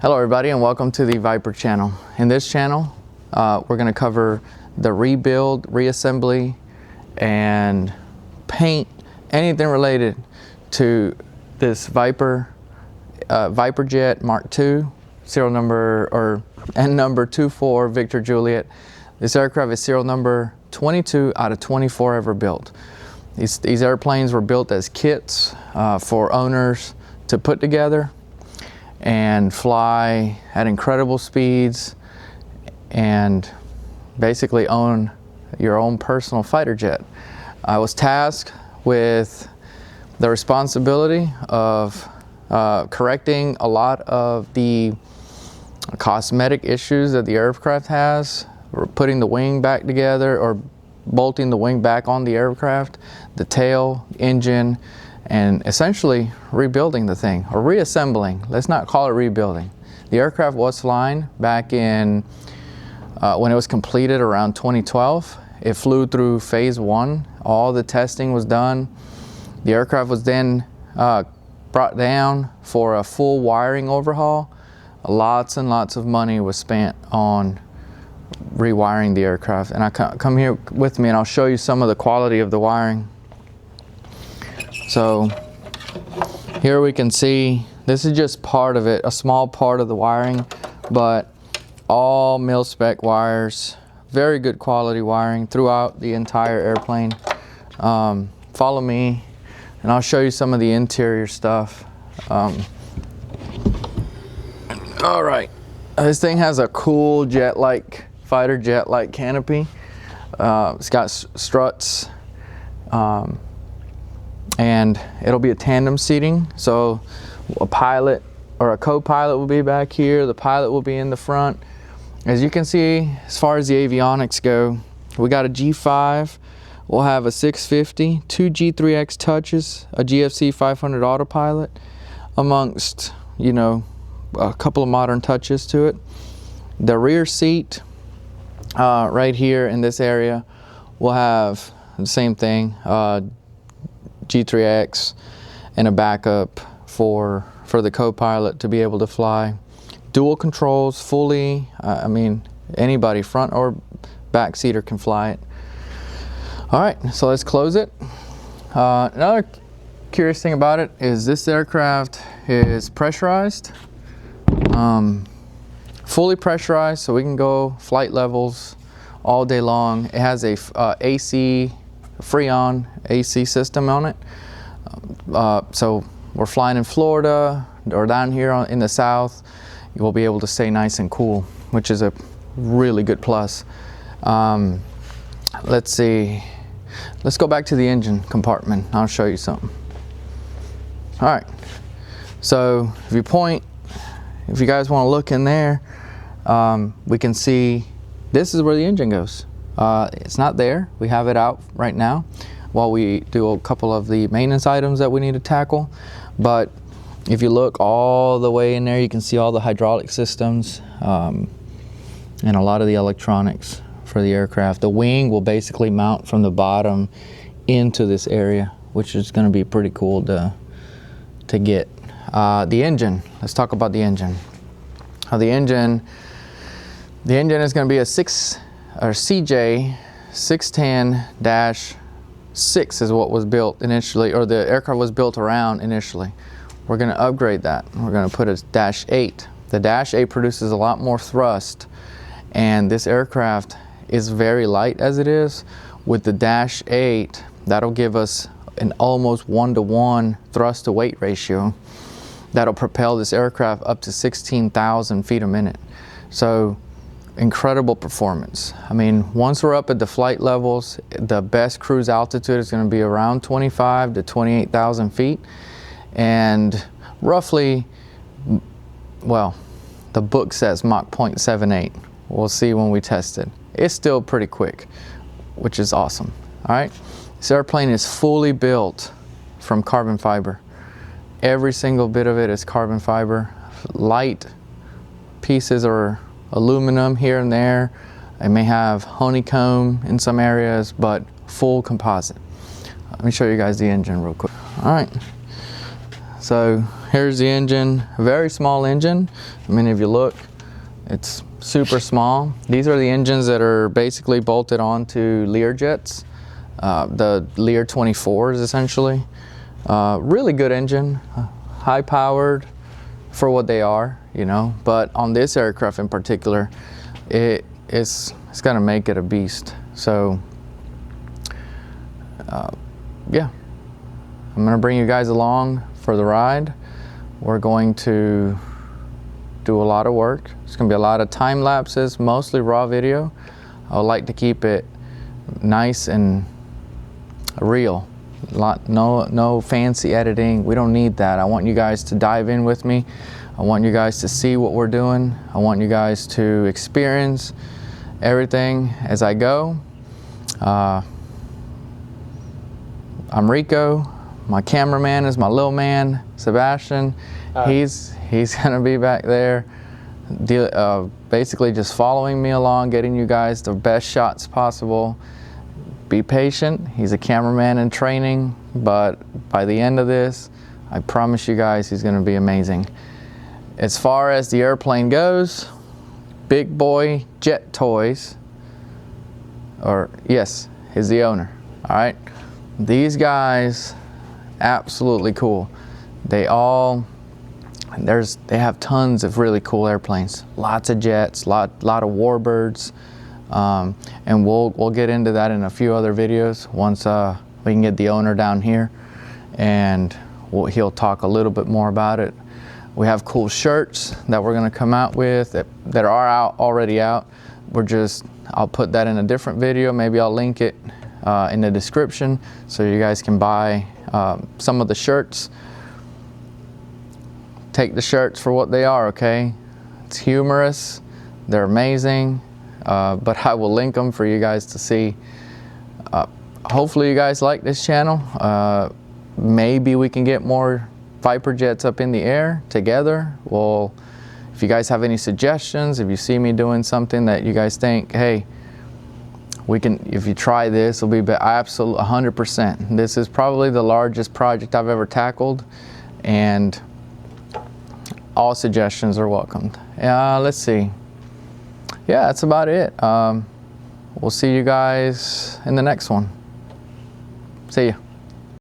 Hello everybody and welcome to the Viper channel. In this channel, we're going to cover the rebuild, reassembly, and paint, anything related to this Viper Jet Mark II, serial number or N number 24 Victor Juliet. This aircraft is serial number 22 out of 24 ever built. These airplanes were built as kits for owners to put together and fly at incredible speeds and basically own your own personal fighter jet. I was tasked with the responsibility of correcting a lot of the cosmetic issues that the aircraft has, or putting the wing back together or bolting the wing back on the aircraft, the tail, engine, and essentially rebuilding the thing, or reassembling. Let's not call it rebuilding. The aircraft was flying back in, when it was completed around 2012. It flew through phase 1. All the testing was done. The aircraft was then brought down for a full wiring overhaul. Lots and lots of money was spent on rewiring the aircraft. And come here with me and I'll show you some of the quality of the wiring. So here we can see, this is just part of it, a small part of the wiring, but all mil-spec wires, very good quality wiring throughout the entire airplane. Follow me and I'll show you some of the interior stuff. All right, this thing has a cool jet-like, fighter jet-like canopy. It's got struts. And it'll be a tandem seating, so a pilot or a co-pilot will be back here, the pilot will be in the front. As you can see, as far as the avionics go, we got a G5, we'll have a 650, 2 G3X touches, a GFC 500 autopilot, amongst, you know, a couple of modern touches to it. The rear seat, right here in this area, will have the same thing, G3X and a backup for the co-pilot to be able to fly. Dual controls, fully, I mean, anybody, front or back seater can fly it. All right, so let's close it. Another curious thing about it is this aircraft is pressurized, fully pressurized, so we can go flight levels all day long. It has a AC, Freon AC system on it. So we're flying in Florida or down here in the south, you will be able to stay nice and cool, which is a really good plus. Let's see, let's go back to the engine compartment. I'll show you something. All right, so if you point, if you guys want to look in there, we can see this is where the engine goes. It's not there. We have it out right now while we do a couple of the maintenance items that we need to tackle. But if you look all the way in there, you can see all the hydraulic systems and a lot of the electronics for the aircraft. The wing will basically mount from the bottom into this area, which is going to be pretty cool to get. The engine, let's talk about the engine. The engine is going to be a CJ 610-6 is what was built initially, or the aircraft was built around initially. We're going to upgrade that. We're going to put a -8. The -8 produces a lot more thrust, and this aircraft is very light as it is. With the -8, that'll give us an almost 1-to-1 thrust to weight ratio that'll propel this aircraft up to 16,000 feet a minute. So incredible performance. I mean, once we're up at the flight levels, the best cruise altitude is going to be around 25 to 28,000 feet, and roughly, well, the book says Mach 0.78. We'll see when we test it. It's still pretty quick, which is awesome. All right, this airplane is fully built from carbon fiber. Every single bit of it is carbon fiber. Light pieces are aluminum here and there. It may have honeycomb in some areas, but full composite. Let me show you guys the engine real quick. All right, so here's the engine, a very small engine. I mean, if you look, it's super small. These are the engines that are basically bolted onto Learjets, the Lear 24s essentially. Really good engine, high powered for what they are, you know, but on this aircraft in particular, it's gonna make it a beast. So yeah, I'm gonna bring you guys along for the ride. We're going to do a lot of work. It's gonna be a lot of time lapses, mostly raw video. I would like to keep it nice and real. No fancy editing. We don't need that. I want you guys to dive in with me. I want you guys to see what we're doing. I want you guys to experience everything as I go. I'm Rico. My cameraman is my little man, Sebastian. He's gonna be back there, basically just following me along, getting you guys the best shots possible. Be patient. He's a cameraman in training, but by the end of this, I promise you guys he's gonna be amazing. As far as the airplane goes, Big Boy Jet Toys, or yes, is the owner. All right, these guys, absolutely cool. They have tons of really cool airplanes, lots of jets, lot of warbirds, and we'll get into that in a few other videos once we can get the owner down here, and he'll talk a little bit more about it. We have cool shirts that we're gonna come out with that are already out. I'll put that in a different video. Maybe I'll link it in the description so you guys can buy some of the shirts. Take the shirts for what they are, okay? It's humorous, they're amazing, but I will link them for you guys to see. Hopefully you guys like this channel. Maybe we can get more Viper jets up in the air together. Well, if you guys have any suggestions, if you see me doing something that you guys think, hey, if you try this, it'll be absolutely 100%. This is probably the largest project I've ever tackled, and all suggestions are welcomed. Let's see. Yeah, that's about it. We'll see you guys in the next one. See ya.